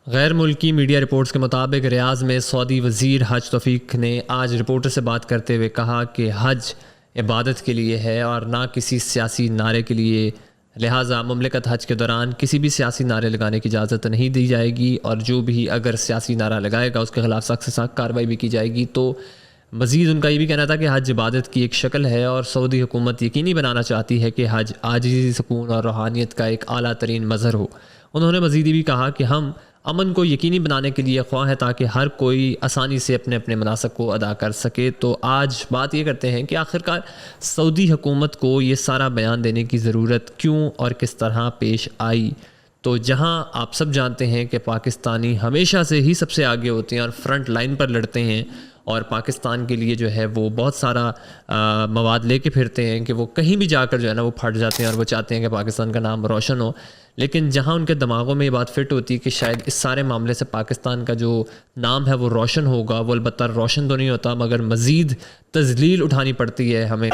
गैर मुल्की media reports के मुताबिक रियाज़ में सऊदी वज़ीर हज तौफ़ीक ने आज रिपोर्टर से बात करते हुए कहा कि हज इबादत के लिए है और ना किसी सियासी नारे के लिए, लिहाजा मुमलिकत हज के दौरान किसी भी सियासी नारे लगाने की इजाज़त नहीं दी जाएगी और जो भी अगर सियासी नारा लगाएगा उसके ख़िलाफ़ सख्त से सख्त कार्रवाई भी की जाएगी। तो मज़ीद उनका ये भी कहना था कि हज इबादत की एक शक्ल है और सऊदी हुकूमत यकीनी बनाना चाहती है कि हज आजिज़ी, सुकून और रूहानियत का एक आला तरीन मज़हर हो। उन्होंने मज़ीद भी कहा कि हम अमन को यकीनी बनाने के लिए ख्वाह है ताकि हर कोई आसानी से अपने अपने मनासक को अदा कर सके। तो आज बात ये करते हैं कि आखिरकार सऊदी हुकूमत को ये सारा बयान देने की ज़रूरत क्यों और किस तरह पेश आई। तो जहां आप सब जानते हैं कि पाकिस्तानी हमेशा से ही सबसे आगे होते हैं और फ्रंट लाइन पर लड़ते हैं और पाकिस्तान के लिए जो है वो बहुत सारा मवाद लेके फिरते हैं कि वो कहीं भी जाकर जो है ना वो फट जाते हैं और वो चाहते हैं कि पाकिस्तान का नाम रोशन हो। लेकिन जहां उनके दिमागों में ये बात फिट होती है कि शायद इस सारे मामले से पाकिस्तान का जो नाम है वो रोशन होगा, वो अलबत्ता रोशन तो नहीं होता मगर मज़ीद तज़लील उठानी पड़ती है हमें।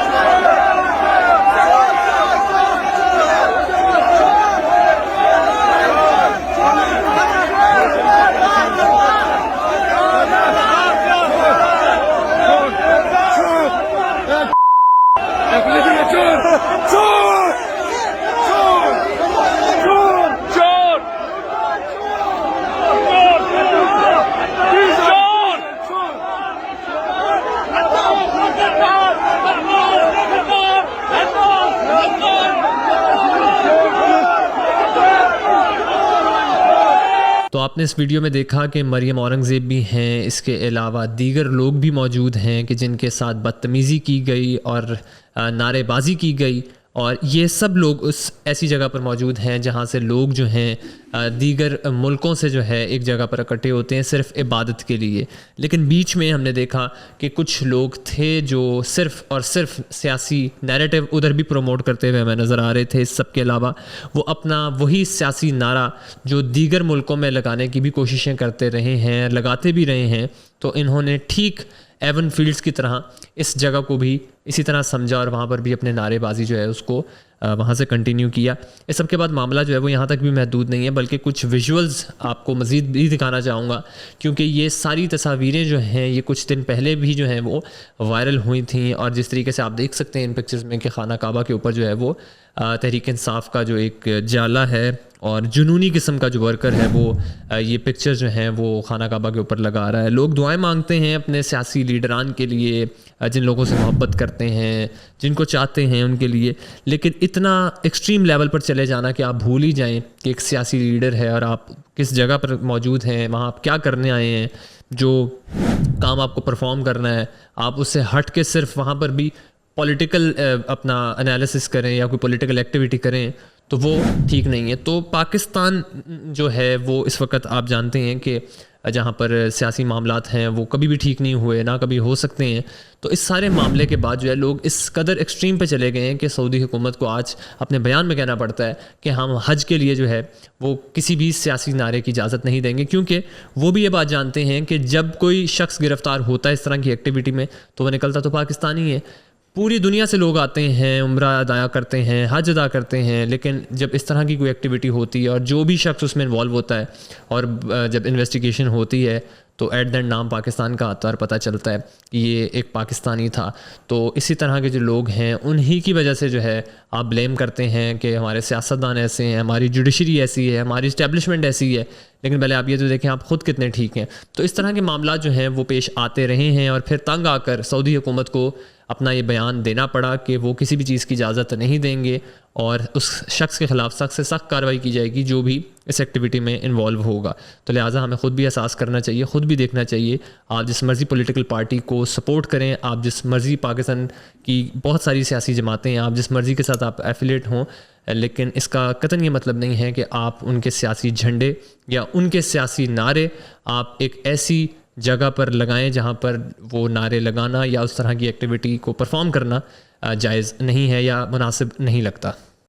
तो आपने इस वीडियो में देखा कि मरियम औरंगज़ेब भी हैं, इसके अलावा दीगर लोग भी मौजूद हैं कि जिनके साथ बदतमीज़ी की गई और नारेबाजी की गई और ये सब लोग उस ऐसी जगह पर मौजूद हैं जहाँ से लोग जो हैं दीगर मुल्कों से जो है एक जगह पर इकट्ठे होते हैं सिर्फ़ इबादत के लिए। लेकिन बीच में हमने देखा कि कुछ लोग थे जो सिर्फ़ और सिर्फ सियासी नैरेटिव उधर भी प्रमोट करते हुए हमें नज़र आ रहे थे। इस सब के अलावा वो अपना वही सियासी नारा जो दीगर मुल्कों में लगाने की भी कोशिशें करते रहे हैं, लगाते भी रहे हैं। तो इन्होंने ठीक एवन फील्ड्स की तरह इस जगह को भी इसी तरह समझा और वहाँ पर भी अपने नारेबाजी जो है उसको वहाँ से कंटिन्यू किया। इस सब के बाद मामला जो है वो यहाँ तक भी महदूद नहीं है बल्कि कुछ विजुअल्स आपको मज़ीद भी दिखाना चाहूँगा क्योंकि ये सारी तस्वीरें जो हैं ये कुछ दिन पहले भी जो हैं वो वायरल हुई थी। और जिस तरीके से आप देख सकते हैं इन पिक्चर्स में कि खाना काबा के ऊपर जो है वो तहरीक इंसाफ का जो एक जाला है और जुनूनी किस्म का जो वर्कर है वो ये पिक्चर जो हैं वो खाना काबा के ऊपर लगा रहा है। लोग दुआएं मांगते हैं अपने सियासी लीडरान के लिए, जिन लोगों से मोहब्बत करते हैं, जिनको चाहते हैं उनके लिए। लेकिन इतना एक्सट्रीम लेवल पर चले जाना कि आप भूल ही जाएं कि एक सियासी लीडर है और आप किस जगह पर मौजूद हैं, वहाँ आप क्या करने आए हैं, जो काम आपको परफॉर्म करना है आप उससे हट के सिर्फ वहाँ पर भी पॉलिटिकल अपना एनालिसिस करें या कोई पॉलिटिकल एक्टिविटी करें तो वो ठीक नहीं है। तो पाकिस्तान जो है वो इस वक्त आप जानते हैं कि जहाँ पर सियासी मामलात हैं वो कभी भी ठीक नहीं हुए, ना कभी हो सकते हैं। तो इस सारे मामले के बाद जो है लोग इस कदर एक्सट्रीम पे चले गए हैं कि सऊदी हुकूमत को आज अपने बयान में कहना पड़ता है कि हम हज के लिए जो है वो किसी भी सियासी नारे की इजाज़त नहीं देंगे क्योंकि वो भी ये बात जानते हैं कि जब कोई शख्स गिरफ़्तार होता है इस तरह की एक्टिविटी में तो वह निकलता तो पाकिस्तानी है। पूरी दुनिया से लोग आते हैं, उम्रा अदा करते हैं, हज अदा करते हैं, लेकिन जब इस तरह की कोई एक्टिविटी होती है और जो भी शख्स उसमें इन्वॉल्व होता है और जब इन्वेस्टिगेशन होती है तो एट द एंड नाम पाकिस्तान का आता है और पता चलता है कि ये एक पाकिस्तानी था। तो इसी तरह के जो लोग हैं उन्हीं की वजह से जो है आप ब्लेम करते हैं कि हमारे सियासतदान ऐसे हैं, हमारी जुडिशरी ऐसी है, हमारी इस्टेब्लिशमेंट ऐसी है। लेकिन पहले आप ये तो देखें आप ख़ुद कितने ठीक हैं। तो इस तरह के मामला जो हैं वो पेश आते रहे हैं और फिर तंग आकर सऊदी हुकूमत को अपना ये बयान देना पड़ा कि वो किसी भी चीज़ की इजाज़त नहीं देंगे और उस शख्स के ख़िलाफ़ सख्त से सख्त कार्रवाई की जाएगी जो भी इस एक्टिविटी में इन्वॉल्व होगा। तो लिहाजा हमें ख़ुद भी एहसास करना चाहिए, ख़ुद भी देखना चाहिए। आप जिस मर्ज़ी पॉलिटिकल पार्टी को सपोर्ट करें, आप जिस मर्ज़ी पाकिस्तान की बहुत सारी सियासी जमातें हैं, आप जिस मर्ज़ी के साथ आप एफिलेट हों, लेकिन इसका कतन ये मतलब नहीं है कि आप उनके सियासी झंडे या उनके सियासी नारे आप एक ऐसी जगह पर लगाएं जहां पर वो नारे लगाना या उस तरह की एक्टिविटी को परफॉर्म करना जायज़ नहीं है या मुनासिब नहीं लगता।